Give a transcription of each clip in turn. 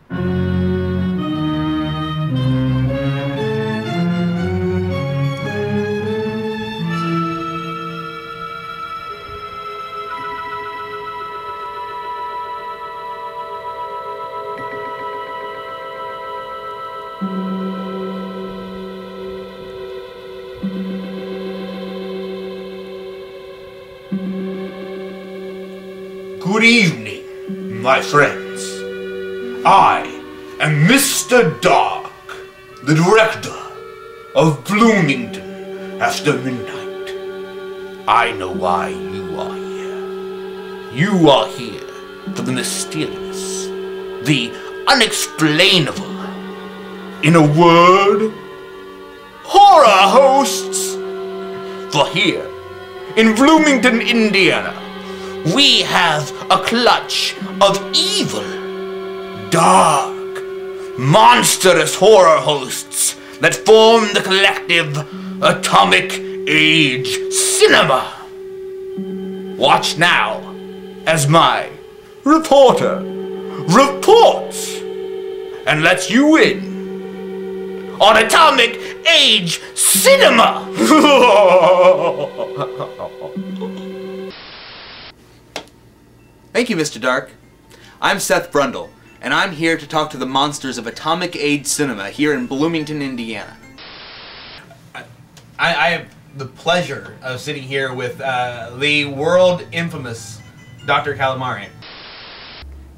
Good evening, my friends. I am Mr. Dark, the director of Bloomington after midnight. I know why you are here. You are here for the mysterious, the unexplainable. In a word, horror hosts. For here, in Bloomington, Indiana, we have a clutch of evil, dark, monstrous horror hosts that form the collective Atomic Age Cinema. Watch now as my reporter reports and lets you in on Atomic Age Cinema. Thank you, Mr. Dark. I'm Seth Brundle, and I'm here to talk to the monsters of Atomic Age Cinema here in Bloomington, Indiana. I have the pleasure of sitting here with the world infamous Dr. Calamari.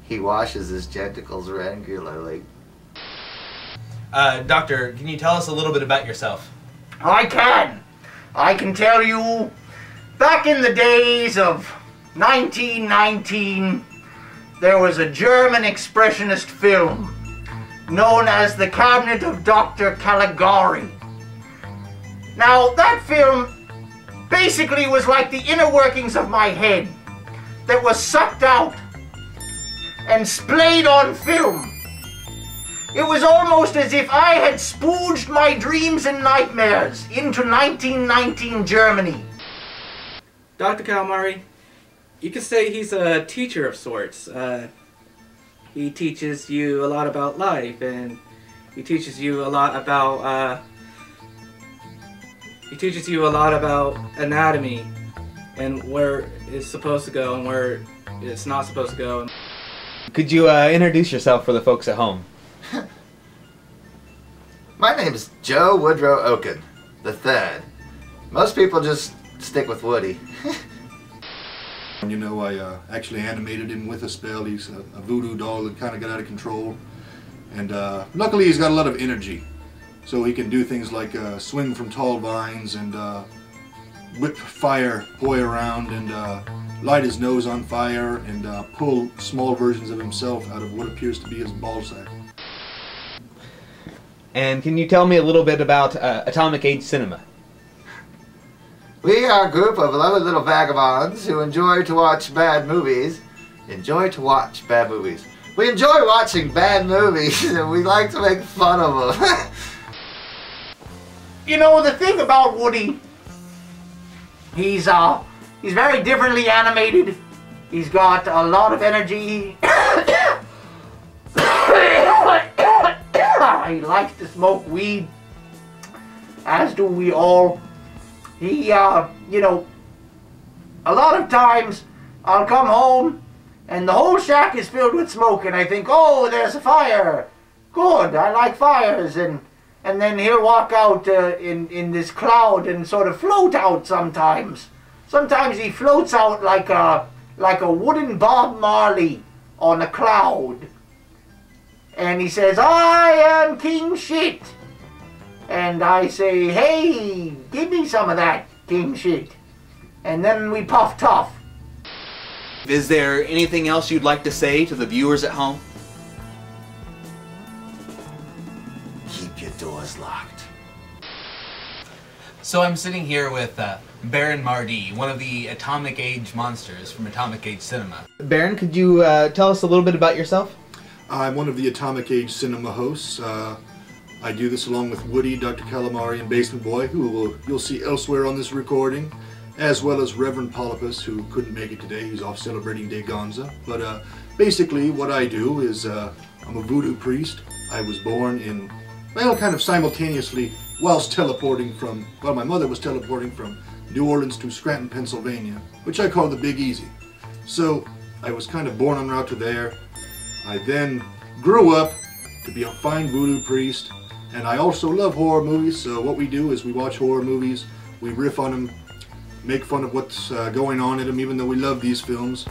He washes his genitals regularly. Doctor, can you tell us a little bit about yourself? I can. I can tell you, back in the days of 1919, there was a German expressionist film known as The Cabinet of Dr. Caligari. Now, that film basically was like the inner workings of my head that was sucked out and splayed on film. It was almost as if I had spooged my dreams and nightmares into 1919 Germany. Dr. Calamari, you could say he's a teacher of sorts. He teaches you a lot about life, and he teaches you a lot about anatomy and where it's supposed to go and where it's not supposed to go. Could you introduce yourself for the folks at home? My name is Joe Woodrow Oaken, the Third. Most people just stick with Woody. You know, I actually animated him with a spell. He's a voodoo doll that kind of got out of control. And luckily he's got a lot of energy. So he can do things like swing from tall vines and whip fire boy around and light his nose on fire and pull small versions of himself out of what appears to be his ball sack. And can you tell me a little bit about Atomic Age Cinema? We are a group of lovely little vagabonds who enjoy to watch bad movies. We enjoy watching bad movies and we like to make fun of them. You know, the thing about Woody, he's very differently animated. He's got a lot of energy. He likes to smoke weed, as do we all. He, you know, a lot of times I'll come home and the whole shack is filled with smoke and I think, oh, there's a fire. Good, I like fires. And then he'll walk out in this cloud and sort of float out sometimes. Sometimes he floats out like a wooden Bob Marley on a cloud. And he says, I am King Shit. And I say, hey, give me some of that, King Shit. And then we puff tough. Is there anything else you'd like to say to the viewers at home? Keep your doors locked. So I'm sitting here with Baron Mardi, one of the Atomic Age monsters from Atomic Age Cinema. Baron, could you tell us a little bit about yourself? I'm one of the Atomic Age Cinema hosts. I do this along with Woody, Dr. Calamari, and Basement Boy, who you'll see elsewhere on this recording. as well as Reverend Polypus, who couldn't make it today. He's off celebrating Day Gonza. But basically what I do is I'm a voodoo priest. I was born in, well, kind of simultaneously whilst teleporting from, well, my mother was teleporting from New Orleans to Scranton, Pennsylvania, which I call the Big Easy. So I was kind of born en route to there. I then grew up to be a fine voodoo priest, and I also love horror movies. So what we do is we watch horror movies, we riff on them, make fun of what's going on in them, even though we love these films.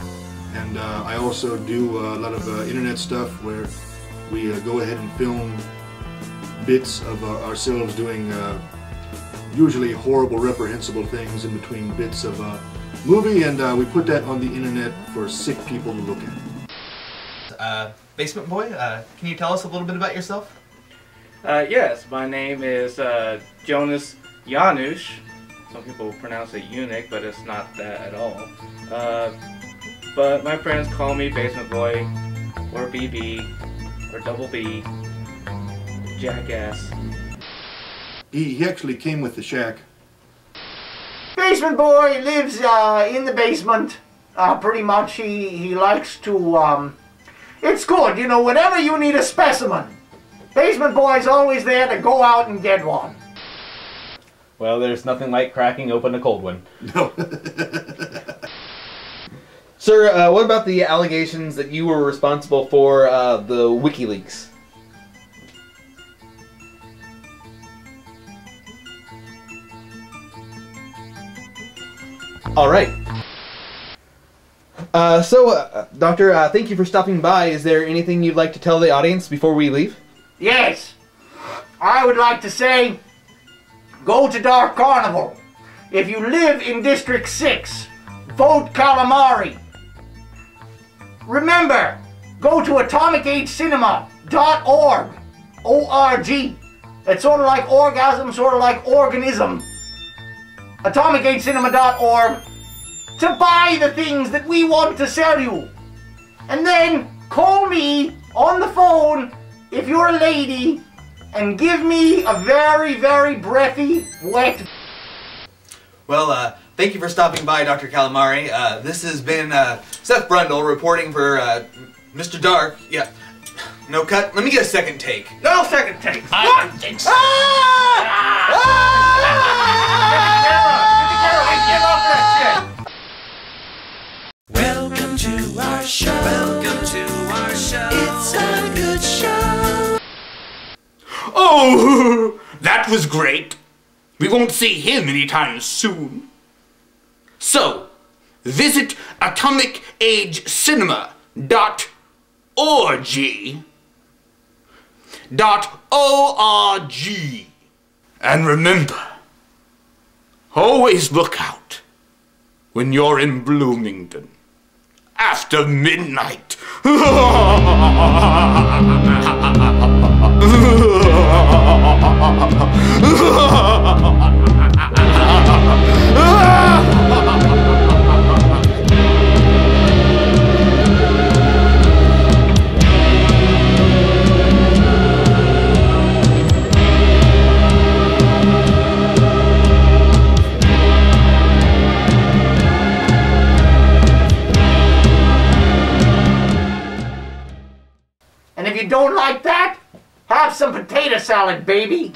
And I also do a lot of internet stuff where we go ahead and film bits of ourselves doing usually horrible, reprehensible things in between bits of a movie, and we put that on the internet for sick people to look at. Basement Boy, can you tell us a little bit about yourself? Yes, my name is Jonas Janusz. Some people pronounce it eunuch, but it's not that at all. But my friends call me Basement Boy, or BB, or Double B, Jackass. He actually came with the shack. Basement Boy lives in the basement. Pretty much he likes to, it's good, you know, whenever you need a specimen, Basement Boy's always there to go out and get one. Well, there's nothing like cracking open a cold one. No. Sir, what about the allegations that you were responsible for the WikiLeaks? Alright. Doctor, thank you for stopping by. Is there anything you'd like to tell the audience before we leave? Yes, I would like to say, go to Dark Carnival. If you live in District 6, vote Calamari. Remember, go to atomicagecinema.org. O-R-G. It's sort of like orgasm, sort of like organism. atomicagecinema.org to buy the things that we want to sell you. And then call me on the phone if you're a lady and give me a very, very breathy, wet... Well, thank you for stopping by, Dr. Calamari. This has been Seth Brundle reporting for Mr. Dark. Yeah. No cut? Let me get a second take. No second take. I don't think so. Welcome to our show. Welcome to our show. It's a good show. Oh, that was great. We won't see him anytime soon. So, visit atomicagecinema.org. And remember, always look out when you're in Bloomington after midnight. And if you don't like that, have some potato salad, baby.